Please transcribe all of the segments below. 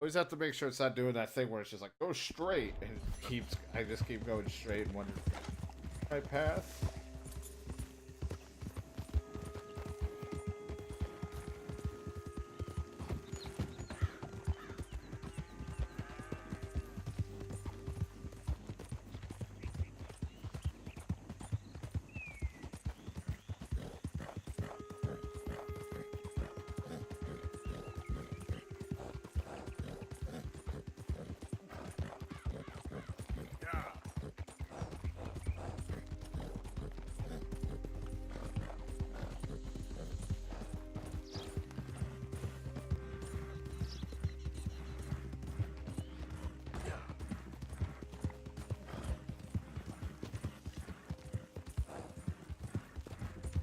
always have to make sure it's not doing that thing where it's just like, go straight, and I just keep going straight and wonder, my path?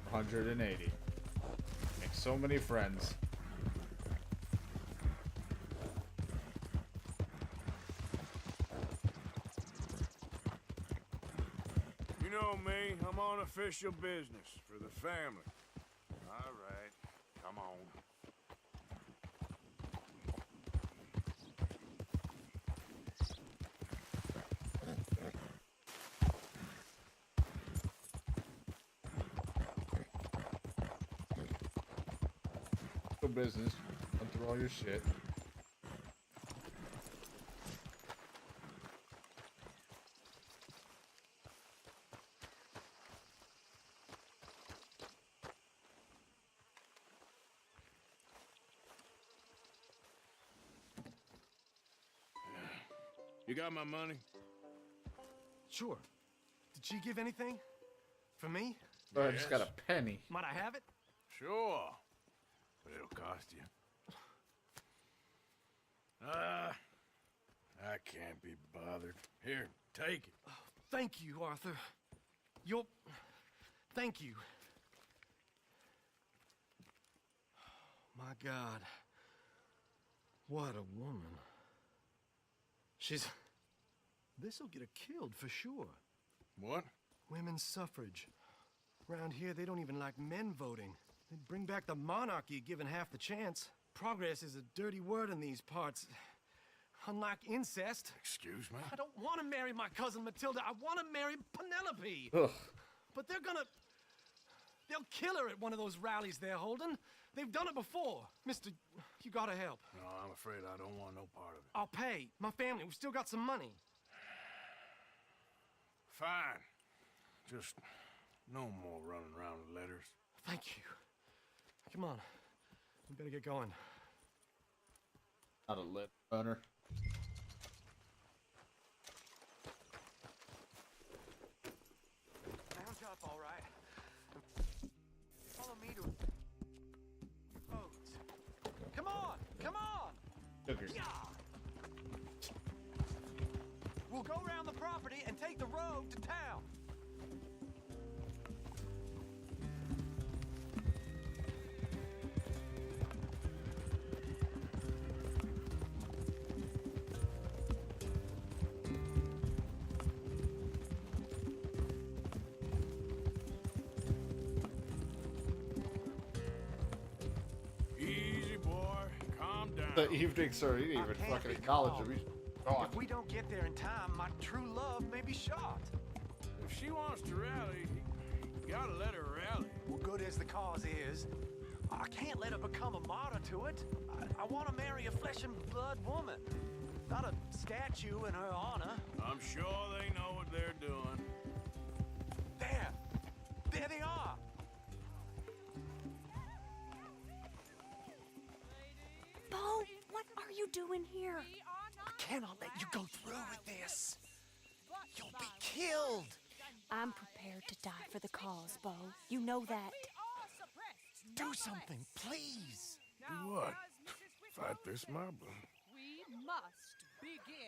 180. Make so many friends. You know me, I'm on official business for the family. All right, come on. Business. Run through all your shit. You got my money? Sure. Did she give anything? For me? Oh, I just got a penny. Might I have it? Sure. But it'll cost you. I can't be bothered. Here, take it. Oh, thank you, Arthur. Thank you. My God. What a woman. This'll get her killed for sure. What? Women's suffrage. Around here, they don't even like men voting. They'd bring back the monarchy given half the chance. Progress is a dirty word in these parts. Unlike incest. Excuse me? I don't want to marry my cousin Matilda. I want to marry Penelope. Ugh. But they'll kill her at one of those rallies they're holding. They've done it before. Mister, you gotta help. No, I'm afraid I don't want no part of it. I'll pay. My family, we've still got some money. Fine. Just no more running around with letters. Thank you. Come on. We better get going. Not a lip runner. Round up, all right. Follow me to boats. Come on! Come on! Sugars. Yeah! We'll go around the property and take the road to town. Easy, boy. Calm down. The evening, sir. You didn't even fucking acknowledge him. He's gone. If we don't get there in time, my true love may be shot. If she wants to rally, you gotta let her rally. Well, good as the cause is, I can't let her become a martyr to it. I want to marry a flesh and blood woman, not a statue in her honor. I'm sure they know what they're doing. There they are. Bo, what are you doing here? I cannot let you go through with this. You'll be killed. I'm prepared to die for the cause, Bo. You know that. Do something, please. Do what? Fight this mob?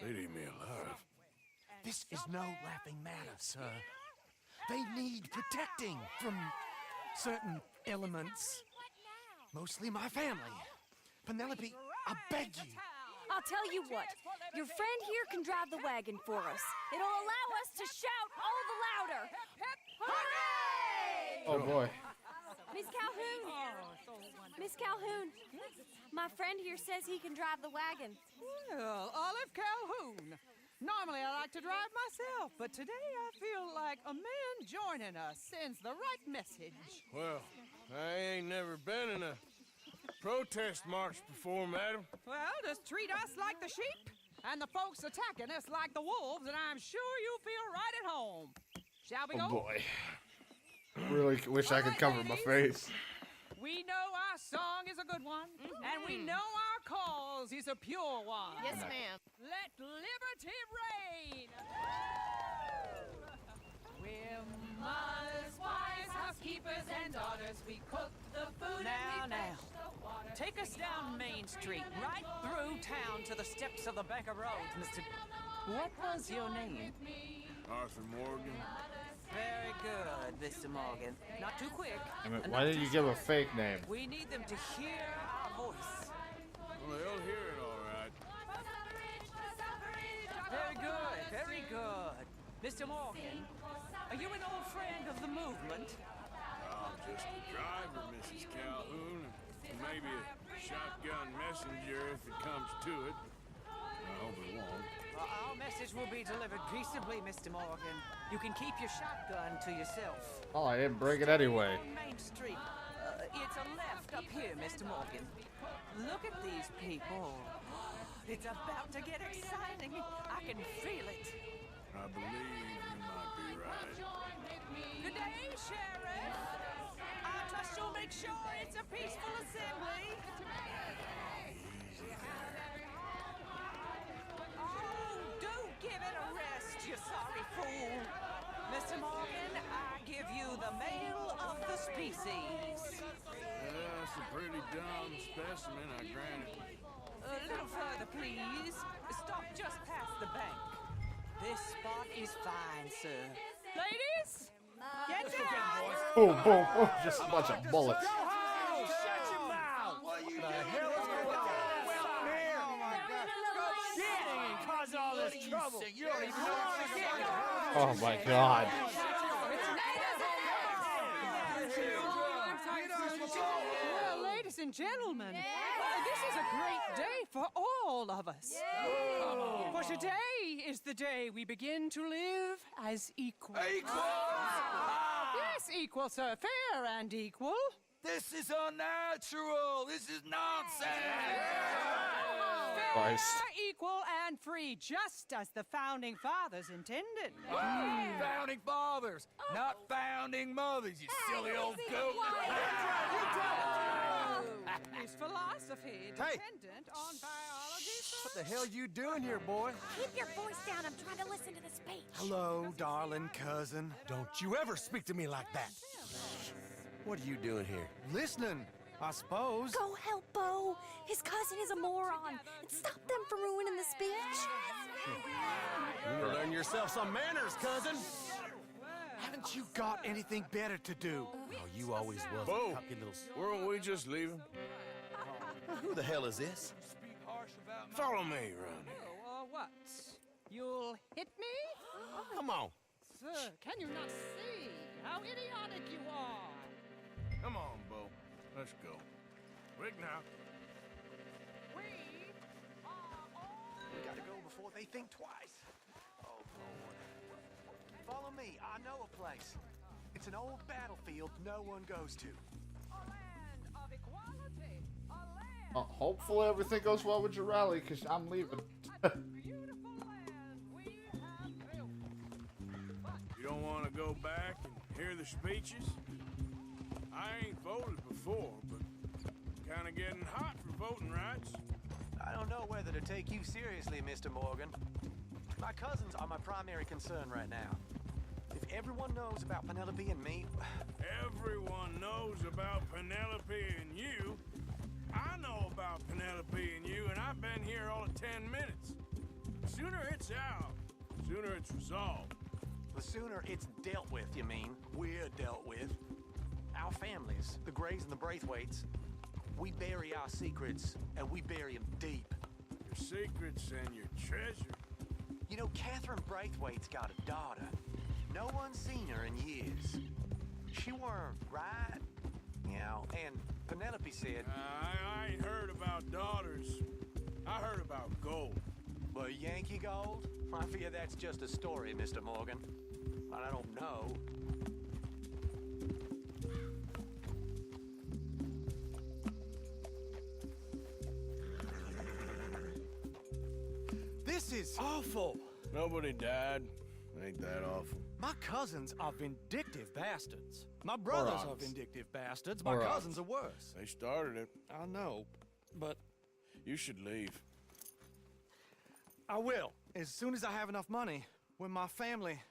They'd eat me alive. This is no laughing matter, sir. They need protecting from certain elements. Mostly my family. Penelope, I beg you. I'll tell you what. Your friend here can drive the wagon for us. It'll allow us to shout all the louder. Hooray! Oh boy. Miss Calhoun! Miss Calhoun, my friend here says he can drive the wagon. Well, Olive Calhoun. Normally I like to drive myself, but today I feel like a man joining us sends the right message. Well, I ain't never been in a protest march before, madam. Well, just treat us like the sheep, and the folks attacking us like the wolves, and I'm sure you'll feel right at home. Shall we go? Oh boy. Really wish I could cover my face. We know our song is a good one, and we know our cause is a pure one. Yes, ma'am. Let liberty reign! We're mothers, wives, housekeepers, and daughters. We cook the food and we fetch the water. Take us down Main Street, right through town to the steps of the Becker Road, Mr. What was your name? Arthur Morgan. Very good, Mr. Morgan. Not too quick. I mean, why did you give a fake name? We need them to hear our voice. Well, they'll hear it all right. Very good, very good. Mr. Morgan, are you an old friend of the movement? I'm just a driver, Mrs. Calhoun, and maybe a shotgun messenger if it comes to it. I hope it won't. Our message will be delivered peaceably, Mr. Morgan. You can keep your shotgun to yourself. Oh, I didn't bring it anyway. On Main Street. It's a left up here, Mr. Morgan. Look at these people. It's about to get exciting. I can feel it. I believe you might be right. Good day, Sheriff. I trust you'll make sure it's a peaceful assembly. Do give it a rest, you sorry fool. Mr. Morgan, I give you the male of the species. That's a pretty dumb specimen, I grant it. A little further, please. Stop just past the bank. This spot is fine, sir. Ladies, get down! Boom, boom, boom. Just a bunch of bullets. Shut your mouth! What the hell is going on? Oh my God. Cause all this trouble. You don't even know what you're getting. Oh my god. Well, ladies and gentlemen, this is a great day for all of us. For today is the day we begin to live as equals. Yes, equal, sir. Fair and equal. This is unnatural. This is nonsense. Christ. Fair, equal, and free, just as the founding fathers intended. Founding fathers, not founding mothers, you silly old goat. Is philosophy dependent on biology? What the hell you doing here, boy? Keep your voice down. I'm trying to listen to the speech. Hello, darling cousin. Don't you ever speak to me like that. What are you doing here? Listening, I suppose. Go help Bo. His cousin is a moron. And stop them from ruining the speech. You learn yourself some manners, cousin. Haven't you got anything better to do? Oh, you always was Bo, a cocky little... weren't we just leaving? Who the hell is this? Follow me around here. What? You'll hit me? Come on. Sir, can you not see how idiotic you are? Come on, Bo. Let's go. Quick now. We are all... We gotta go before they think twice. Oh, Lord. Follow me. I know a place. It's an old battlefield no one goes to. A land of equality. A land... Hopefully everything goes well with your rally, because I'm leaving. beautiful land we have built. You don't want to go back and hear the speeches? I ain't voted before, but kind of getting hot for voting rights. I don't know whether to take you seriously, Mr. Morgan. My cousins are my primary concern right now. If everyone knows about Penelope and me... Everyone knows about Penelope and you. I know about Penelope and you, and I've been here all of 10 minutes. Sooner it's out, sooner it's resolved. The sooner it's dealt with, you mean, we're dealt with. Our families, the Grays and the Braithwaites, we bury our secrets, and we bury them deep. Your secrets and your treasure. You know, Catherine Braithwaite's got a daughter. No one's seen her in years. She weren't right. Yeah, he said. I ain't heard about daughters. I heard about gold. But Yankee gold? I fear that's just a story, Mr. Morgan. But I don't know. This is awful. Nobody died. Ain't that awful? My cousins are vindictive bastards. My brothers are Morons. vindictive bastards. My Morons. cousins are worse. They started it. I know, but You should leave. I will. As soon as I have enough money. When my family...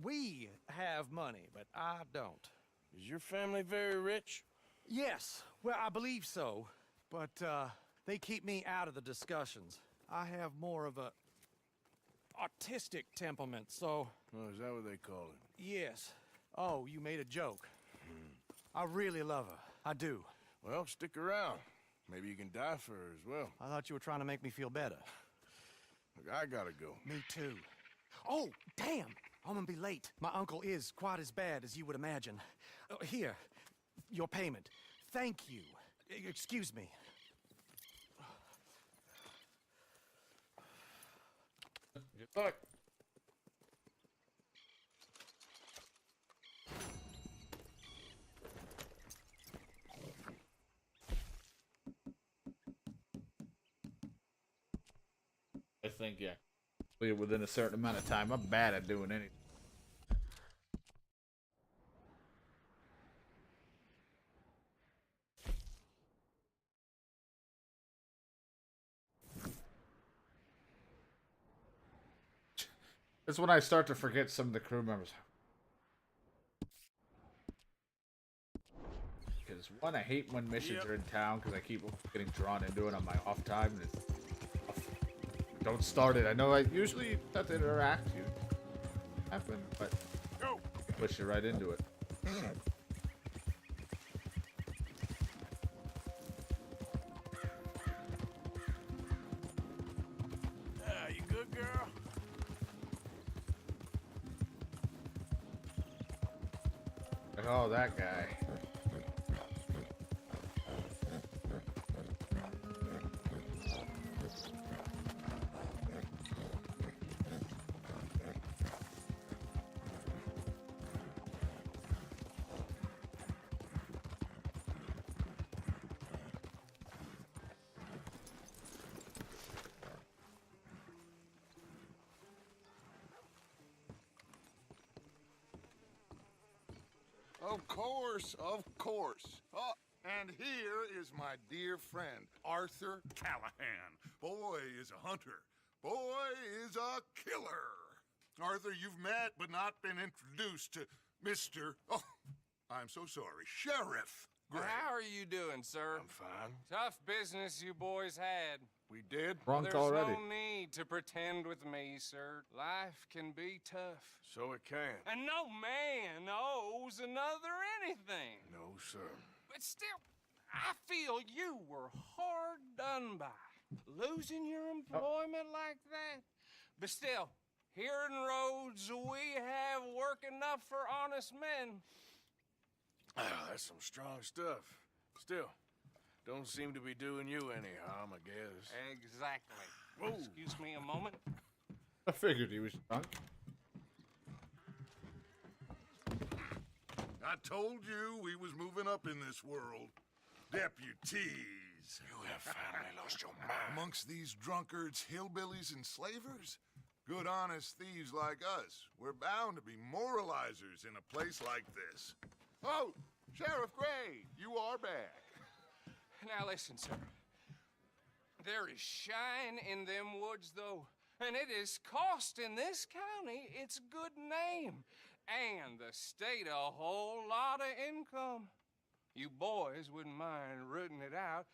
We have money, but I don't. Is your family very rich? Yes, well, I believe so. But, they keep me out of the discussions. I have more of a... artistic temperament, so... Oh, is that what they call it? Yes. Oh, you made a joke. I really love her. I do. Well, stick around. Maybe you can die for her as well. I thought you were trying to make me feel better. Look, I gotta go. Me too. Oh, damn! I'm gonna be late. My uncle is quite as bad as you would imagine. Here, your payment. Thank you. Excuse me. Good luck. I think, yeah. Within a certain amount of time, I'm bad at doing anything. It's when I start to forget some of the crew members. Because one, I hate when missions are in town because I keep getting drawn into it on my off time. And it's, don't start it. I know I usually have to interact. You happen, but push you right into it. You good, girl? Oh, that guy. Of course, of course. Oh, and here is my dear friend, Arthur Callahan. Boy is a hunter. Boy is a killer. Arthur, you've met but not been introduced to Mr. Oh, I'm so sorry, Sheriff Gray. How are you doing, sir? I'm fine. Tough business you boys had. We did? Drunk There's already. no need to pretend with me, sir. Life can be tough. So it can. And no man owes another anything. No, sir. But still, I feel you were hard done by. Losing your employment like that. But still, here in Rhodes, we have work enough for honest men. That's some strong stuff. Still, don't seem to be doing you any harm, I guess. Exactly. Whoa. Excuse me a moment. I figured he was drunk. I told you we was moving up in this world. Deputies. You have finally lost your mind. Amongst these drunkards, hillbillies, and slavers? Good, honest thieves like us. We're bound to be moralizers in a place like this. Oh, Sheriff Gray, you are back. Now listen, sir. There is shine in them woods, though, and it is costing this county its good name, and the state a whole lot of income. You boys wouldn't mind rooting it out.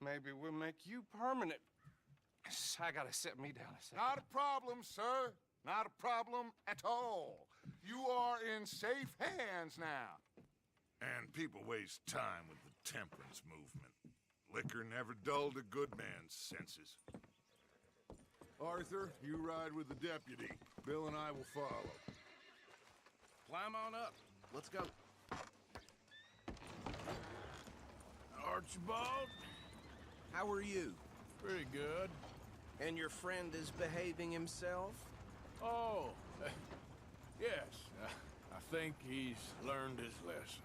Maybe we'll make you permanent. I gotta sit me down a second. Not a problem, sir. Not a problem at all. You are in safe hands now. And people waste time with the temperance movement. Liquor never dulled a good man's senses. Arthur, you ride with the deputy. Bill and I will follow. Climb on up. Let's go. Our Archibald. How are you? Pretty good. And your friend is behaving himself? Oh, yes. I think he's learned his lesson.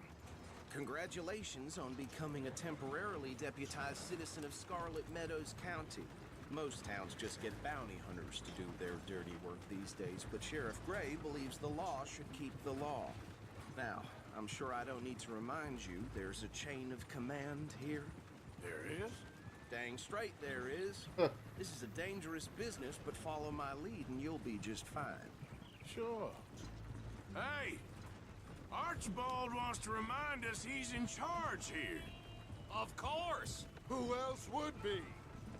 Congratulations on becoming a temporarily deputized citizen of Scarlet Meadows County. Most towns just get bounty hunters to do their dirty work these days, but Sheriff Gray believes the law should keep the law. Now, I'm sure I don't need to remind you there's a chain of command here. There is? Dang straight there is. This is a dangerous business, but follow my lead and you'll be just fine. Sure. Hey! Archibald wants to remind us he's in charge here. Of course! Who else would be?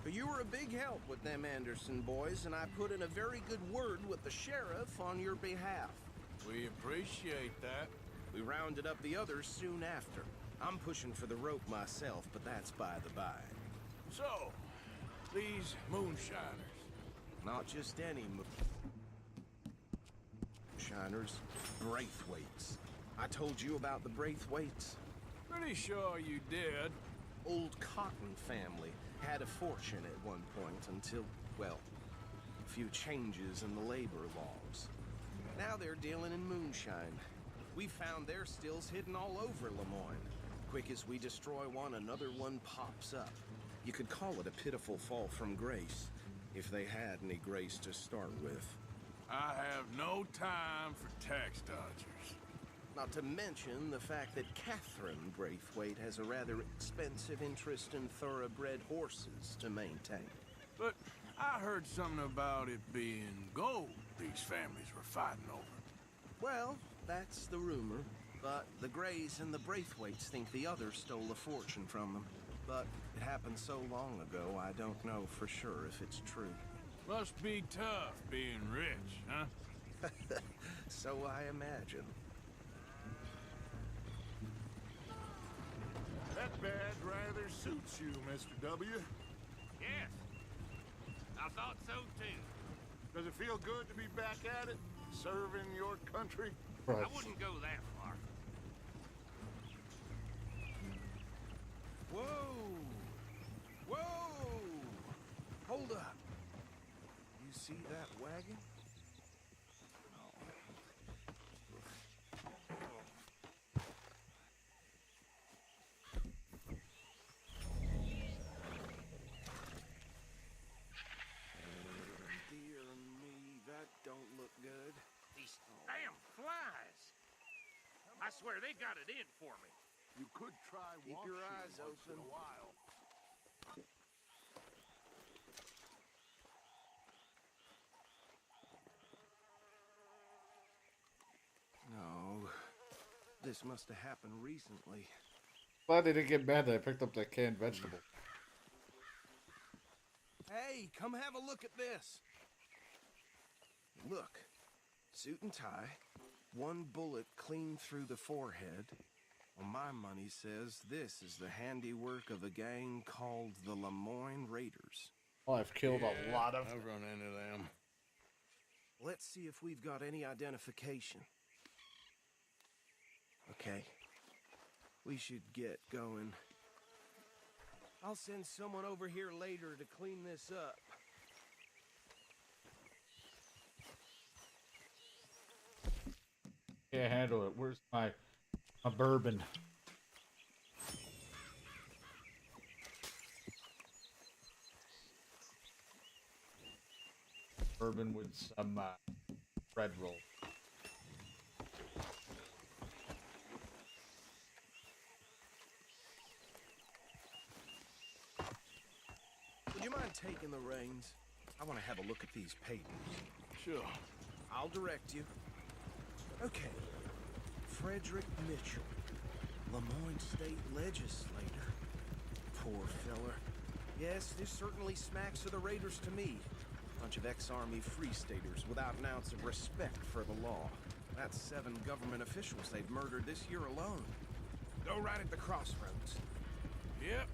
But you were a big help with them Anderson boys, and I put in a very good word with the sheriff on your behalf. We appreciate that. We rounded up the others soon after. I'm pushing for the rope myself, but that's by the by. So, these moonshiners. Not just any moonshiners, Braithwaites. I told you about the Braithwaites. Pretty sure you did. Old Cotton family had a fortune at one point until, well, a few changes in the labor laws. Now they're dealing in moonshine. We found their stills hidden all over Lemoyne. Quick as we destroy one, another one pops up. You could call it a pitiful fall from grace, if they had any grace to start with. I have no time for tax dodgers. Not to mention the fact that Catherine Braithwaite has a rather expensive interest in thoroughbred horses to maintain. But I heard something about it being gold these families were fighting over. Well, that's the rumor. But the Grays and the Braithwaites think the others stole a fortune from them. But it happened so long ago, I don't know for sure if it's true. Must be tough being rich, huh? So I imagine. That badge rather suits you, Mr. W. Yes. I thought so too. Does it feel good to be back at it, serving your country? I wouldn't go that far. Whoa! Whoa! Hold up. You see that wagon? Dear me, that don't look good. These damn flies. I swear they got it in for me. You could try Keep your eyes once in open. a while. No. This must have happened recently. Glad they didn't get mad that I picked up that canned vegetable. Hey, come have a look at this. Look. Suit and tie. One bullet clean through the forehead. Well, my money says this is the handiwork of a gang called the Lemoyne Raiders. Oh, I've killed a lot of I've run into them. Let's see if we've got any identification. Okay. We should get going. I'll send someone over here later to clean this up. Can't handle it. Where's my bourbon? Bourbon with some bread roll. Would you mind taking the reins? I want to have a look at these papers. Sure. I'll direct you. Okay. Frederick Mitchell, Lemoyne State Legislator. Poor feller. Yes, this certainly smacks of the Raiders to me. Bunch of ex-Army Free Staters without an ounce of respect for the law. That's 7 government officials they've murdered this year alone. Go right at the crossroads. Yep.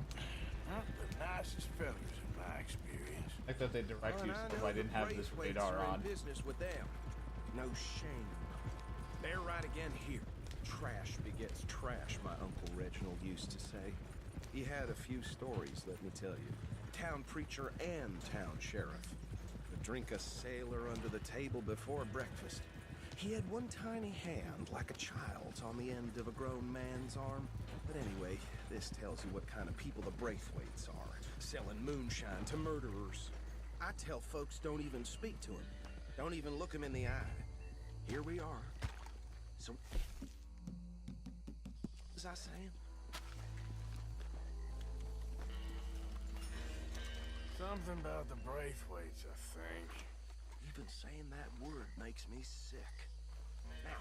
Not the nicest fellas in my experience. I thought they direct you, And so know I didn't the have this Braithwaites radar are in on. business with them. No shame. They're right again here. Trash begets trash, my Uncle Reginald used to say. He had a few stories, let me tell you. Town preacher and town sheriff. Could drink a sailor under the table before breakfast. He had one tiny hand, like a child's, on the end of a grown man's arm. But anyway, this tells you what kind of people the Braithwaites are. Selling moonshine to murderers. I tell folks don't even speak to him. Don't even look him in the eye. Here we are. So... what was I saying? Something about the Braithwaites, I think. Even saying that word makes me sick. Now,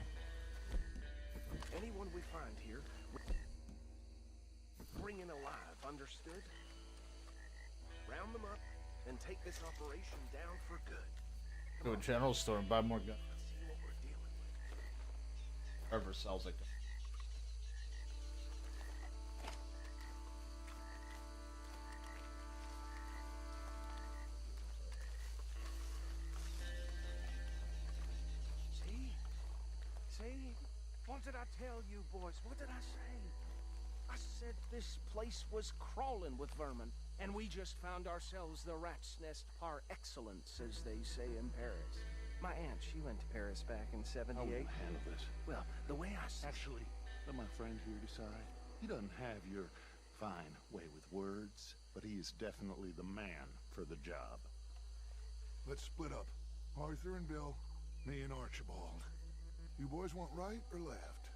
anyone we find here, bring in alive, understood? Round them up and take this operation down for good. Go to a general store and buy more guns. Let's see what we're dealing with. Whoever sells it. See? What did I tell you, boys? What did I say? I said this place was crawling with vermin, and we just found ourselves the rat's nest par excellence, as they say in Paris. My aunt, she went to Paris back in '78. How will you handle this? Well, the way I s- Actually, let my friend here decide. He doesn't have your fine way with words, but he is definitely the man for the job. Let's split up. Arthur and Bill, me and Archibald. You boys want right or left?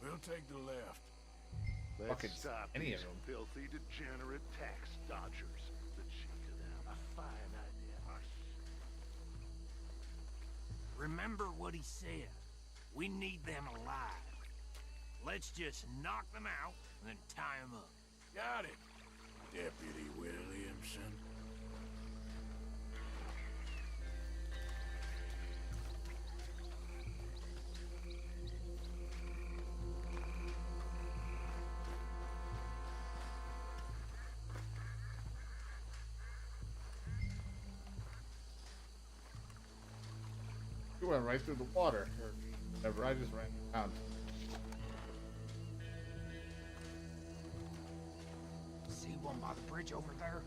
We'll take the left. Fucking Let's stop any these of them. filthy, degenerate tax dodgers. The cheek of them. A fine idea. Remember what he said. We need them alive. Let's just knock them out and then tie them up. Got it, Deputy Williamson. You went right through the water. Or whatever, I just ran around. See one by the bridge over there?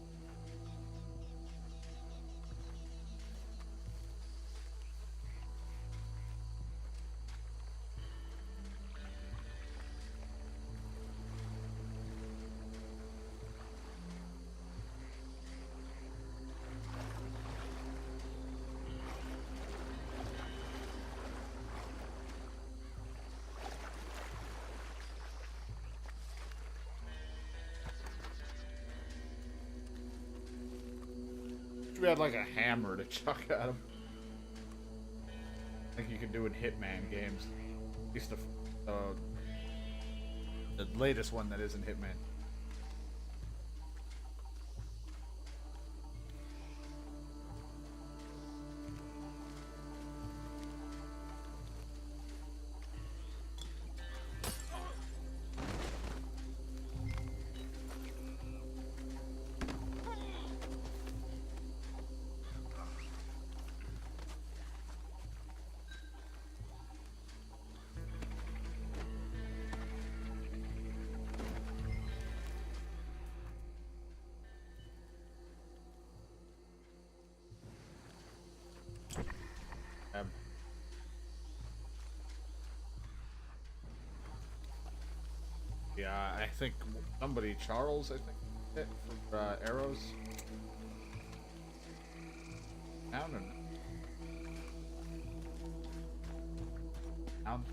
We had like a hammer to chuck at him. Like you can do in Hitman games. At least the latest one that isn't Hitman. Yeah, I think somebody, Charles, I think, hit for arrows. Down and down.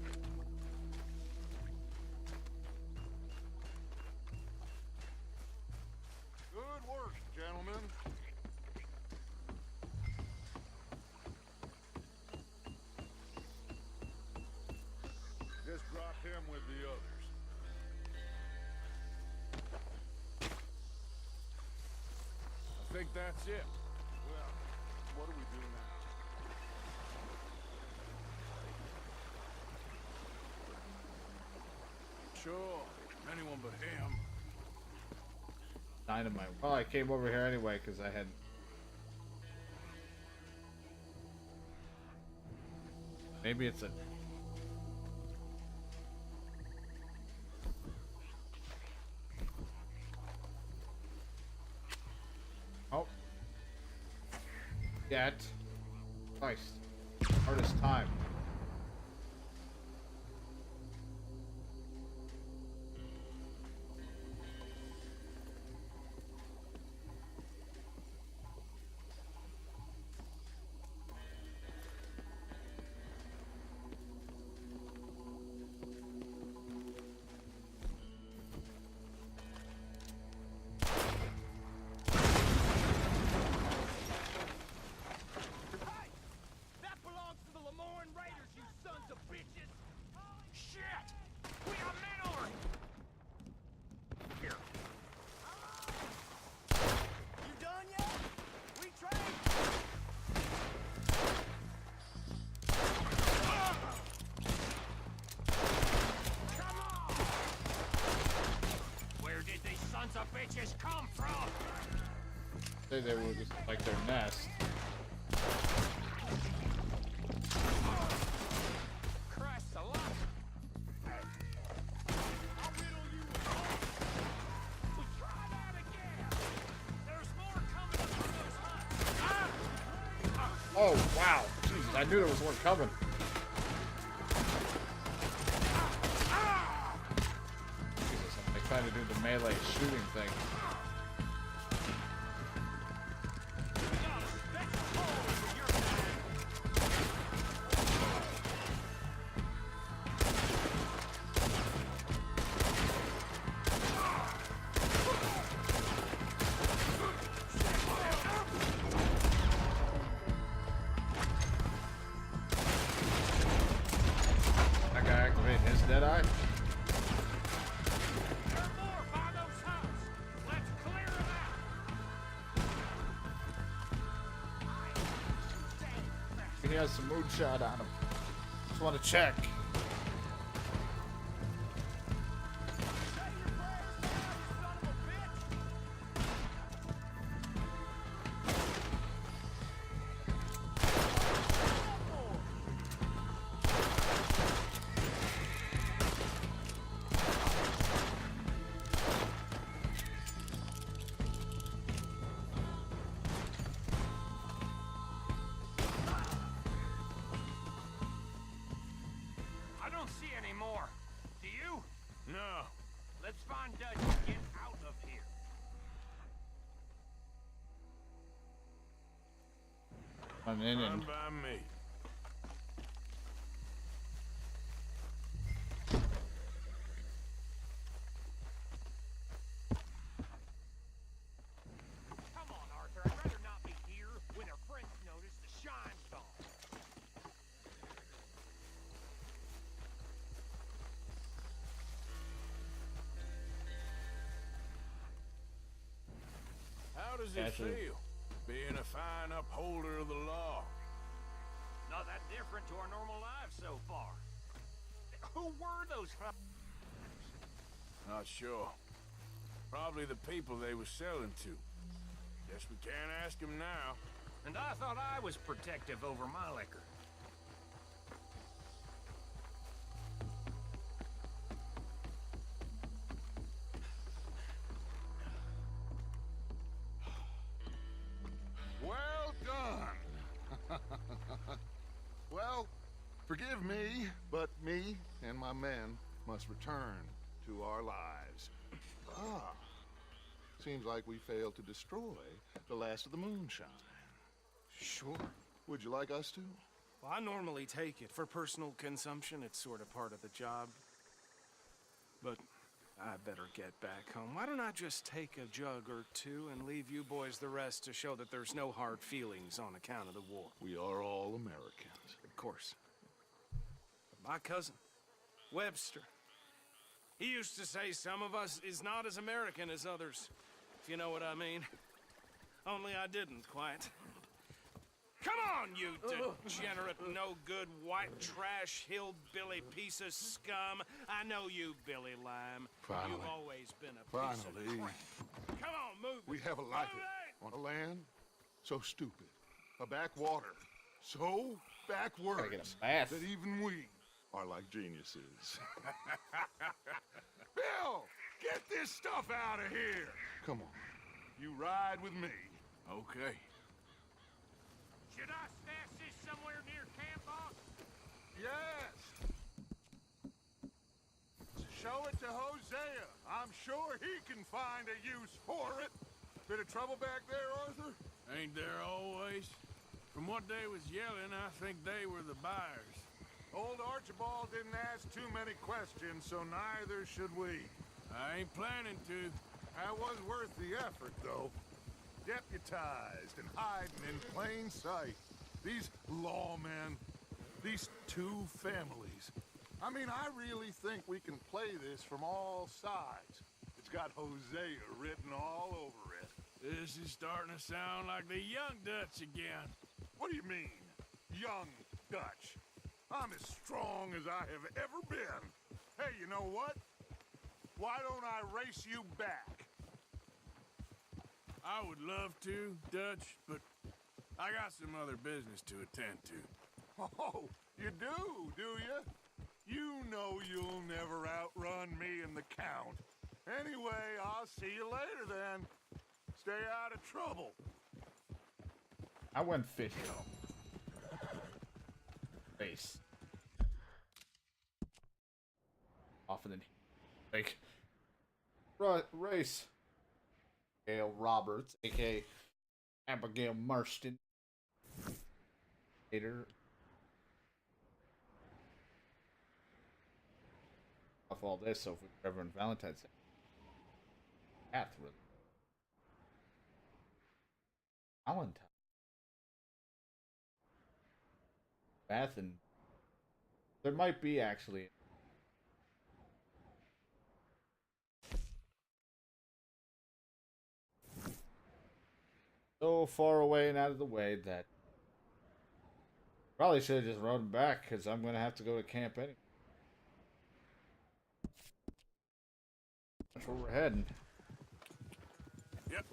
Good work, gentlemen. Just drop him with the others. I think that's it. Well, what do we do now? Sure, anyone but him. Dynamite. Well, I came over here anyway because I had. Maybe it's a. Yet. Christ. Hardest time. Bitches come from? They were just like their nest. Christ alive! I'll riddle you with bullets. We try that again. There's more coming up from those huts. Oh wow! Jesus, I knew there was one coming. Jesus, I'm like trying to do the melee shooting thing. That guy activated his dead eye. He has some moonshot on him. Just want to check. Let's find Dutch and get out of here. I'm in Fine and by me. Come on, Arthur. I'd rather not be here when their friends notice the shine's gone. How does it feel, being a fine upholder of the law? Not that different to our normal lives so far. Who were those Not sure. Probably the people they were selling to. Guess we can't ask them now. And I thought I was protective over my liquor. Well done. Well, forgive me, but me and my men must return to our lives. Ah, seems like we failed to destroy the last of the moonshine. Sure. Would you like us to? Well, I normally take it for personal consumption. It's sort of part of the job. But I better get back home. Why don't I just take a jug or two and leave you boys the rest to show that there's no hard feelings on account of the war? We are all Americans. Of course. But my cousin, Webster, he used to say some of us is not as American as others, if you know what I mean. Only I didn't quite. Come on, you degenerate, no-good, white trash, hillbilly piece of scum. I know you, Billy Lime. Finally. You've always been a piece of Finally. crap. Come on, move We it. have a life Move it. on a land so stupid, a backwater so backwards Gotta get a bath. that even we are like geniuses. Bill, get this stuff out of here. Come on, you ride with me. Okay. Should I stash this somewhere near camp, boss? Yes. Show it to Hosea. I'm sure he can find a use for it. Bit of trouble back there, Arthur? Ain't there always? From what they was yelling, I think they were the buyers. Old Archibald didn't ask too many questions, so neither should we. I ain't planning to. That was worth the effort, though. Deputized and hiding in plain sight. These lawmen, these two families. I mean, I really think we can play this from all sides. It's got Hosea written all over it. This is starting to sound like the Young Dutch again. What do you mean, young Dutch? I'm as strong as I have ever been. Hey, you know what? Why don't I race you back? I would love to, Dutch, but I got some other business to attend to. Oh, you do you? You know you'll never outrun me and the Count. Anyway, I'll see you later then. Stay out of trouble. I went fishing. Base. Often than like race. Gail Roberts, aka Abigail Marston. Later. Off all this, so if we Reverend Valentine's Day. Catherine. Valentine. Bath and there might be actually. So far away and out of the way that probably should have just rode back because I'm gonna have to go to camp anyway. That's where we're heading. Yep.